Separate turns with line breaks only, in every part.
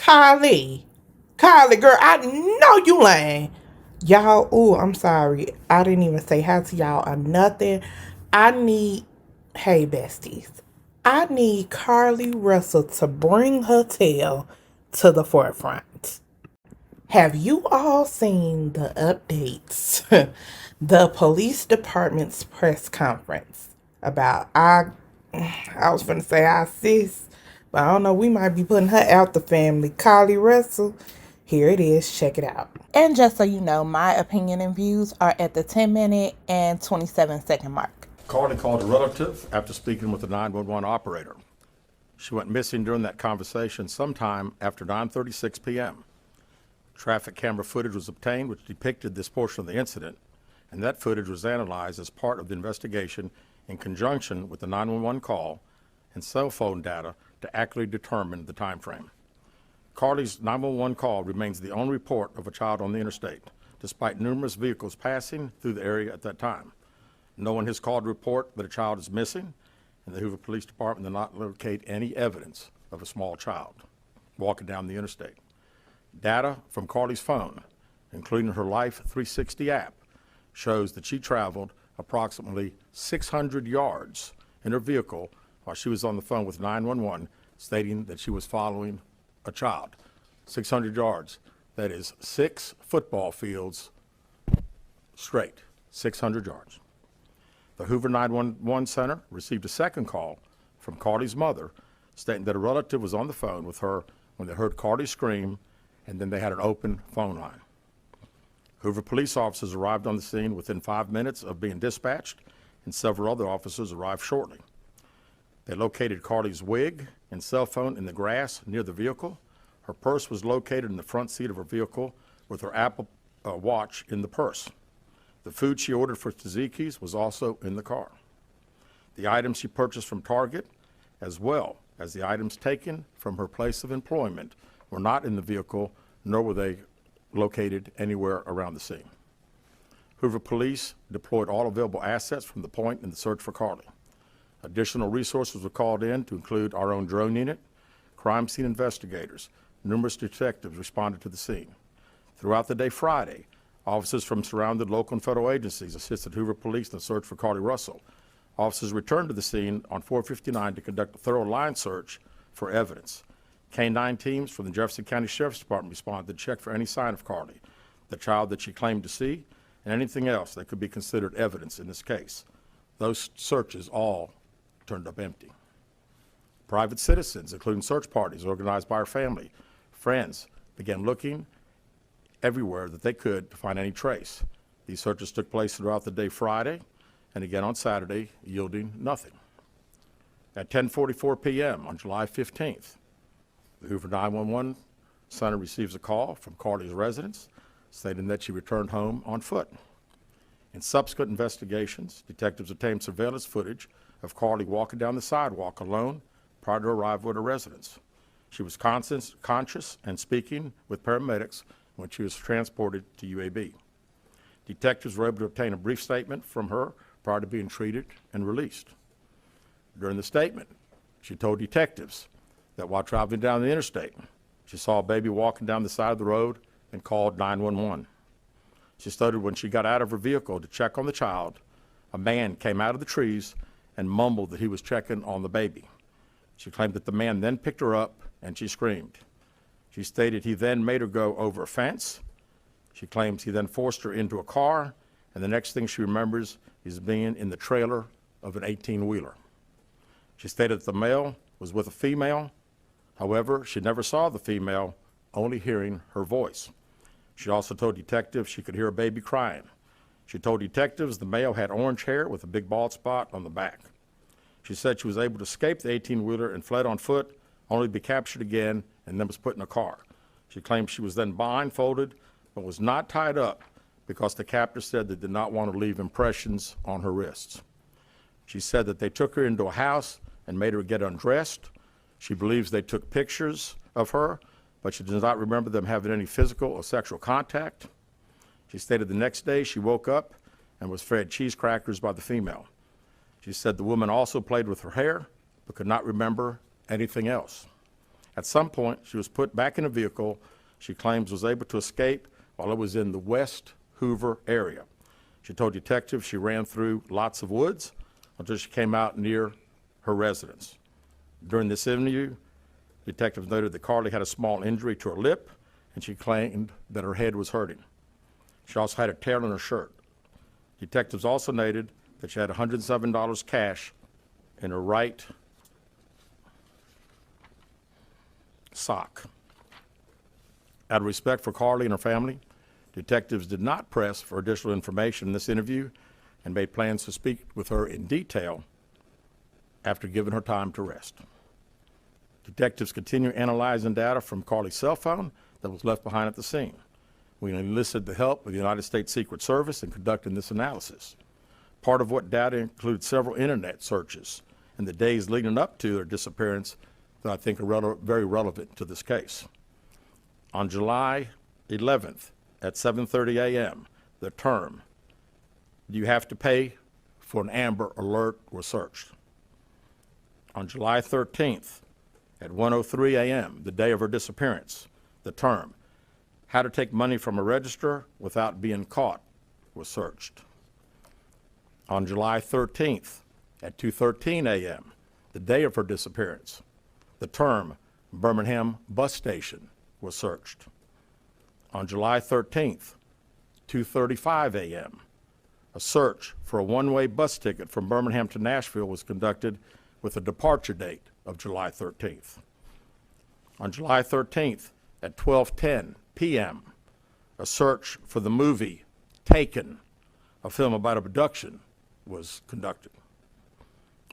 Carlee. Carlee, girl, I know you lying. Y'all, ooh, I'm sorry. I didn't even say hi to y'all or nothing. I need, hey, besties. I need Carlee Russell to bring her tail to the forefront. Have you all seen the updates? The police department's press conference about I was gonna say our sis, but I don't know, we might be putting her out the family. Carlee Russell. Here it is, check it out. And just so you know, my opinion and views are at the 10-minute and 27-second mark.
Carlee called a relative after speaking with the 911 operator. She went missing during that conversation sometime after 9:36 p.m. Traffic camera footage was obtained which depicted this portion of the incident, and that footage was analyzed as part of the investigation in conjunction with the 911 call and cell phone data to accurately determine the time frame. Carlee's 911 call remains the only report of a child on the interstate, despite numerous vehicles passing through the area at that time. No one has called to report that a child is missing, and the Hoover Police Department did not locate any evidence of a small child walking down the interstate. Data from Carlee's phone, including her Life 360 app, shows that she traveled approximately 600 yards in her vehicle while she was on the phone with 911, stating that she was following a child. 600 yards. That is 6 football fields straight. 600 yards. The Hoover 911 Center received a second call from Carlee's mother stating that a relative was on the phone with her when they heard Carlee scream, and then they had an open phone line. Hoover police officers arrived on the scene within 5 minutes of being dispatched, and several other officers arrived shortly. They located Carlee's wig and cell phone in the grass near the vehicle. Her purse was located in the front seat of her vehicle with her Apple Watch in the purse. The food she ordered for Tzatziki's was also in the car. The items she purchased from Target, as well as the items taken from her place of employment, were not in the vehicle, nor were they located anywhere around the scene. Hoover police deployed all available assets from the point in the search for Carlee. Additional resources were called in to include our own drone unit, crime scene investigators. Numerous detectives responded to the scene. Throughout the day Friday, officers from surrounding local and federal agencies assisted Hoover police in the search for Carlee Russell. Officers returned to the scene on 459 to conduct a thorough line search for evidence. K-9 teams from the Jefferson County Sheriff's Department responded to check for any sign of Carlee, the child that she claimed to see, and anything else that could be considered evidence in this case. Those searches all turned up empty. Private citizens, including search parties organized by her family, friends, began looking everywhere that they could to find any trace. These searches took place throughout the day Friday and again on Saturday, yielding nothing. At 10:44 p.m. on July 15th, the Hoover 911 Center receives a call from Carlee's residence stating that she returned home on foot. In subsequent investigations, detectives obtained surveillance footage of Carlee walking down the sidewalk alone prior to arrival at her residence. She was conscious and speaking with paramedics when she was transported to UAB. Detectives were able to obtain a brief statement from her prior to being treated and released. During the statement, she told detectives that while traveling down the interstate, she saw a baby walking down the side of the road and called 911. She stated when she got out of her vehicle to check on the child, a man came out of the trees and mumbled that he was checking on the baby. She claimed that the man then picked her up and she screamed. She stated he then made her go over a fence. She claims he then forced her into a car, and the next thing she remembers is being in the trailer of an 18-wheeler. She stated that the male was with a female. However, she never saw the female, only hearing her voice. She also told detectives she could hear a baby crying. She told detectives the male had orange hair with a big bald spot on the back. She said she was able to escape the 18-wheeler and fled on foot, only to be captured again and then was put in a car. She claimed she was then blindfolded but was not tied up because the captor said they did not want to leave impressions on her wrists. She said that they took her into a house and made her get undressed. She believes they took pictures of her, but she does not remember them having any physical or sexual contact. She stated the next day she woke up and was fed cheese crackers by the female. She said the woman also played with her hair, but could not remember anything else. At some point, she was put back in a vehicle she claims was able to escape while it was in the West Hoover area. She told detectives she ran through lots of woods until she came out near her residence. During this interview, detectives noted that Carlee had a small injury to her lip, and she claimed that her head was hurting. She also had a tear in her shirt. Detectives also noted that she had $107 cash in her right sock. Out of respect for Carlee and her family, detectives did not press for additional information in this interview and made plans to speak with her in detail after giving her time to rest. Detectives continue analyzing data from Carlee's cell phone that was left behind at the scene. We enlisted the help of the United States Secret Service in conducting this analysis. Part of what data includes several internet searches in the days leading up to her disappearance that I think are very relevant to this case. On July 11th at 7:30 a.m., the term, "Do you have to pay for an Amber Alert?" was searched. On July 13th at 1:03 a.m., the day of her disappearance, the term, "How to take money from a register without being caught," was searched. On July 13th at 2:13 a.m., the day of her disappearance, the term Birmingham bus station was searched. On July 13th, 2:35 a.m., a search for a one-way bus ticket from Birmingham to Nashville was conducted with a departure date of July 13th. On July 13th at 12:10 p.m., a search for the movie Taken, a film about abduction, was conducted.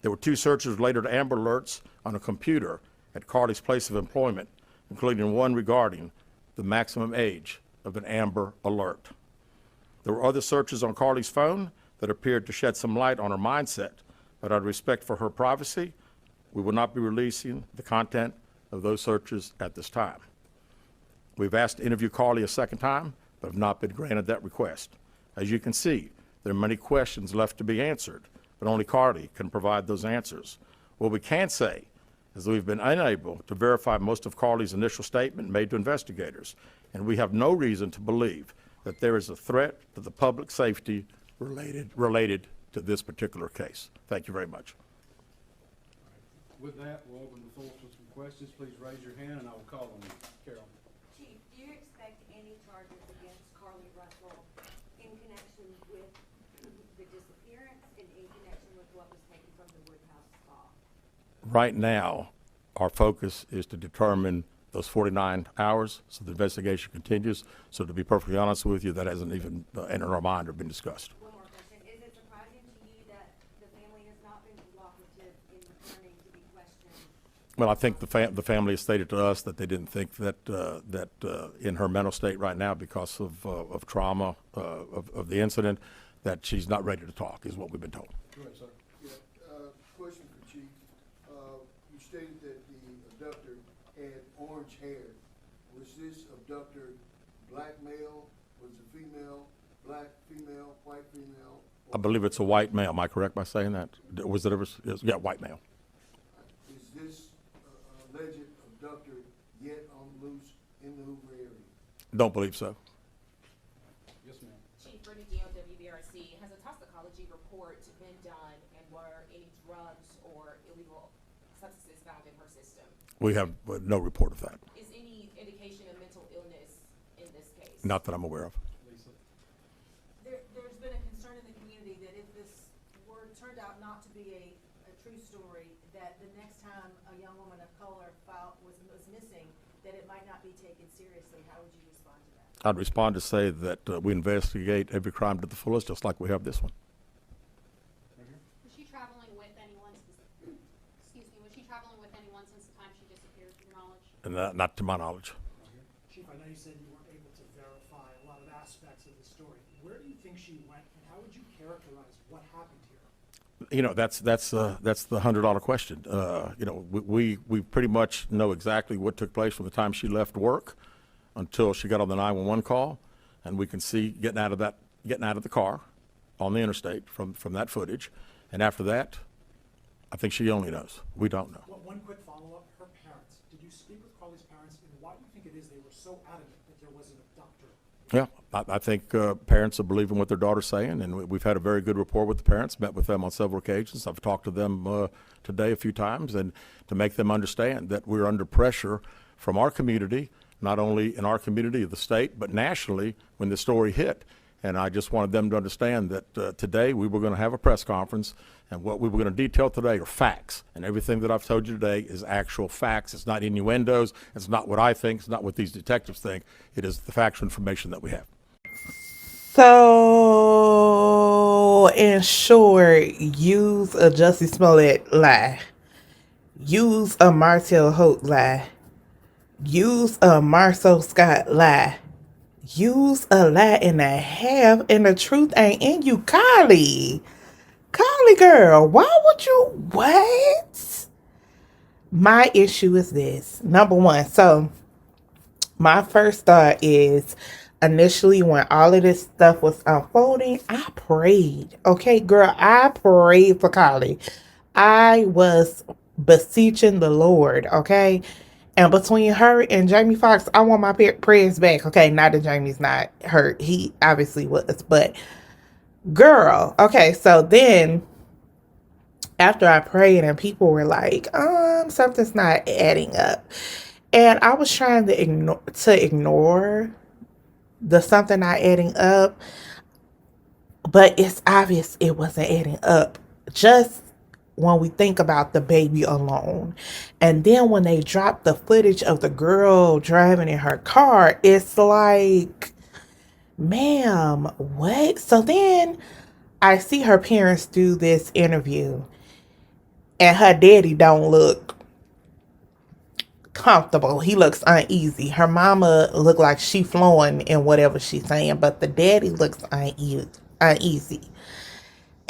There were 2 searches related to Amber Alerts on a computer at Carlee's place of employment, including one regarding the maximum age of an Amber Alert. There were other searches on Carlee's phone that appeared to shed some light on her mindset, but out of respect for her privacy, we will not be releasing the content of those searches at this time. We've asked to interview Carlee a second time, but have not been granted that request. As you can see, there are many questions left to be answered, but only Carlee can provide those answers. What we can say is that we've been unable to verify most of Carlee's initial statement made to investigators, and we have no reason to believe that there is a threat to the public safety related to this particular case. Thank you very much.
With that, we'll open the floor for some questions. Please raise your hand and I will call on you. Carol.
Chief, do you expect any charges against Carlee Russell in connection with the disappearance and in connection with what was taken from the Woodhouse spa?
Right now, our focus is to determine those 49 hours, so the investigation continues. So to be perfectly honest with you, that hasn't even entered our mind or been discussed.
One more question. Is it surprising to you that the family has not been cooperative in returning to be questioned?
Well, I think the family has stated to us that they didn't think that in her mental state right now, because of trauma of the incident, that she's not ready to talk, is what we've been told.
Go ahead, sir.
Yeah, question for Chief. You stated that the abductor had orange hair. Was this abductor black male? Was it female? Black female? White female?
I believe it's a white male. Am I correct by saying that? Was it ever? Yeah, white male.
Is this alleged abductor yet on loose in the Hoover area?
Don't believe so.
Yes, ma'am.
Chief Brittany Dion, WBRC, has a toxicology report been done, and were any drugs or illegal substances found in her system?
We have no report of that.
Is any indication of mental illness in this case?
Not that I'm aware of.
Lisa.
There's been a concern in the community that if this turned out not to be a true story, that the next time a young woman of color was missing, that it might not be taken seriously. How would you respond to that?
I'd respond to say that we investigate every crime to the fullest, just like we have this one.
Was she traveling with anyone, excuse me, was she traveling with anyone since the time she disappeared, to your knowledge?
And not to my knowledge.
Chief, I know you said you weren't able to verify a lot of aspects of the story. Where do you think she went, and how would you characterize what happened here?
You know, that's the $100 question. You know, we pretty much know exactly what took place from the time she left work until she got on the 911 call, and we can see getting out of the car on the interstate from that footage. And after that, I think she only knows. We don't know.
Well, one quick follow-up. Her parents, did you speak with you think it is they were so adamant that there was an abductor?
Yeah, I think parents are believing what their daughter's saying, and we've had a very good rapport with the parents, met with them on several occasions. I've talked to them today a few times, and to make them understand that we're under pressure from our community, not only in our community of the state, but nationally when the story hit. And I just wanted them to understand that today we were going to have a press conference, and what we were going to detail today are facts. And everything that I've told you today is actual facts. It's not innuendos. It's not what I think. It's not what these detectives think. It is the factual information that we have.
So, in short, use a Jussie Smollett lie. Use a Martell Holt lie. Use a Marceau Scott lie. Use a lie and a half, and the truth ain't in you, Carlee. Carlee girl, why would you what? My issue is this. Number one, so my first thought is initially when all of this stuff was unfolding, I prayed. Okay, girl, I prayed for Carlee. I was beseeching the Lord, okay? And between her and Jamie Foxx, I want my prayers back. Okay, not that Jamie's not hurt. He obviously was. But, girl, okay, so then after I prayed and people were like, something's not adding up. And I was trying to ignore the something not adding up. But it's obvious it wasn't adding up. Just when we think about the baby alone. And then when they drop the footage of the girl driving in her car, it's like, ma'am, what? So then I see her parents do this interview, and her daddy don't look comfortable. He looks uneasy. Her mama look like she flowing in whatever she's saying, but the daddy looks uneasy.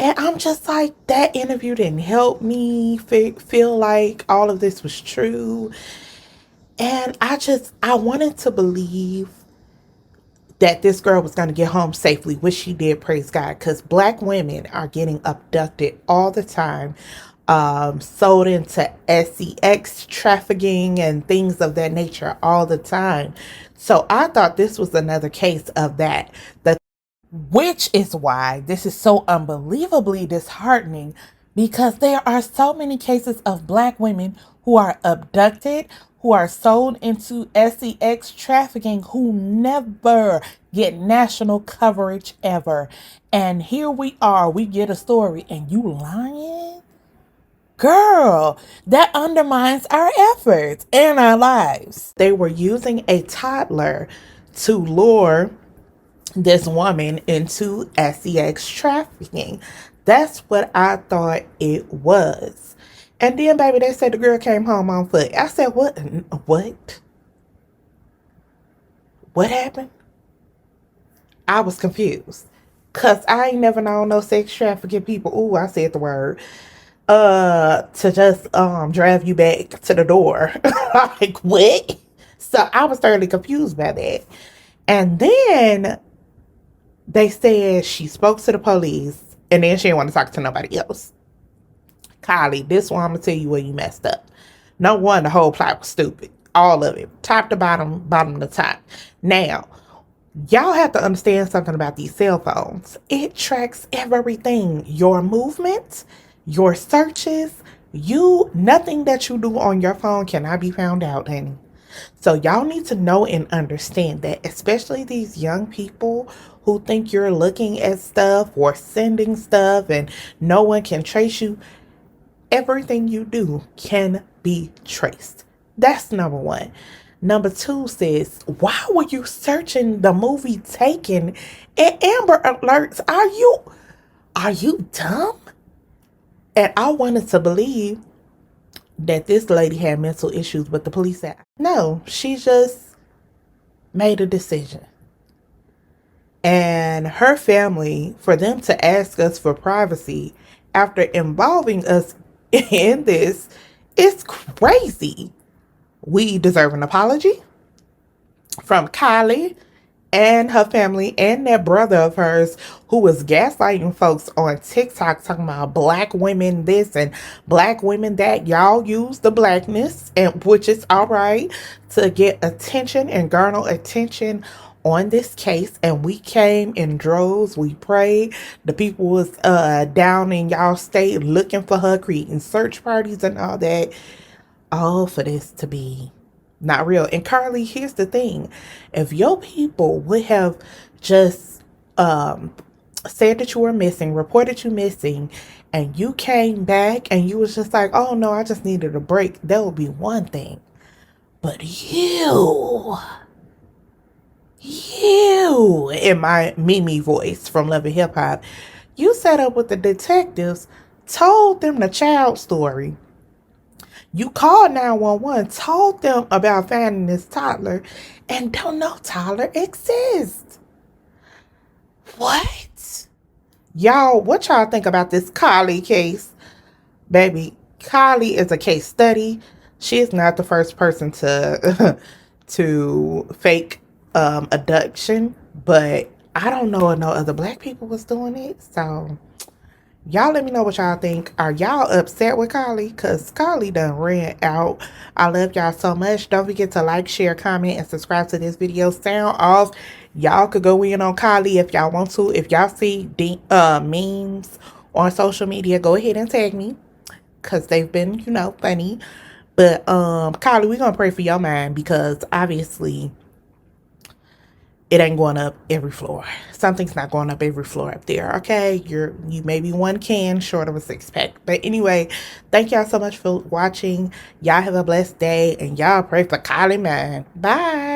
And I'm just like, that interview didn't help me feel like all of this was true. And I wanted to believe that this girl was going to get home safely, which she did, praise God, because Black women are getting abducted all the time, sold into sex trafficking and things of that nature all the time. So I thought this was another case of that. Which is why this is so unbelievably disheartening, because there are so many cases of Black women who are abducted, who are sold into sex trafficking, who never get national coverage ever. And here we are, we get a story and you lying? Girl, that undermines our efforts and our lives. They were using a toddler to lure this woman into sex trafficking. That's what I thought it was. And then, baby, they said the girl came home on foot. I said, what? What happened? I was confused. Because I ain't never known no sex trafficking people. Ooh, I said the word. To just drive you back to the door. Like, what? So I was thoroughly confused by that. And then they said she spoke to the police, and then she didn't want to talk to nobody else. Carlee, this one I'm going to tell you where you messed up. No one, the whole plot was stupid. All of it. Top to bottom, bottom to top. Now, y'all have to understand something about these cell phones. It tracks everything. Your movements, your searches, nothing that you do on your phone cannot be found out, honey. So y'all need to know and understand that, especially these young people who think you're looking at stuff or sending stuff and no one can trace you. Everything you do can be traced. That's number one. Number two says, why were you searching the movie Taken and Amber Alerts? Are you dumb? And I wanted to believe that this lady had mental issues, but the police said, no, she just made a decision. And her family, for them to ask us for privacy after involving us in this, is crazy. We deserve an apology from Carlee and her family and that brother of hers who was gaslighting folks on TikTok talking about black women this and black women that. Y'all use the blackness, and which is all right, to get attention and garner attention on this case. And we came in droves. We prayed. The people was down in y'all state looking for her, creating search parties and all that, all for this to be not real. And Carlee, here's the thing. If your people would have just said that you were missing, reported you missing, and you came back and you was just like, oh no, I just needed a break, that would be one thing. But you, in my Mimi voice from Love and Hip Hop, you sat up with the detectives, told them the child story. You called 911, told them about finding this toddler, and don't know toddler exists. What? Y'all, what y'all think about this Carlee case? Baby, Carlee is a case study. She is not the first person to to fake abduction, but I don't know if no other black people was doing it. So y'all let me know what y'all think. Are y'all upset with Carlee? Because Carlee done ran out. I love y'all so much. Don't forget to like, share, comment, and subscribe to this video. Sound off. Y'all could go in on Carlee if y'all want to. If y'all see memes on social media, go ahead and tag me. Because they've been, funny. But Carlee, we're going to pray for your mind. Because obviously it ain't going up every floor. Something's not going up every floor up there, okay? You may be one can short of a six-pack. But anyway, thank y'all so much for watching. Y'all have a blessed day, and y'all pray for Carlee, man. Bye.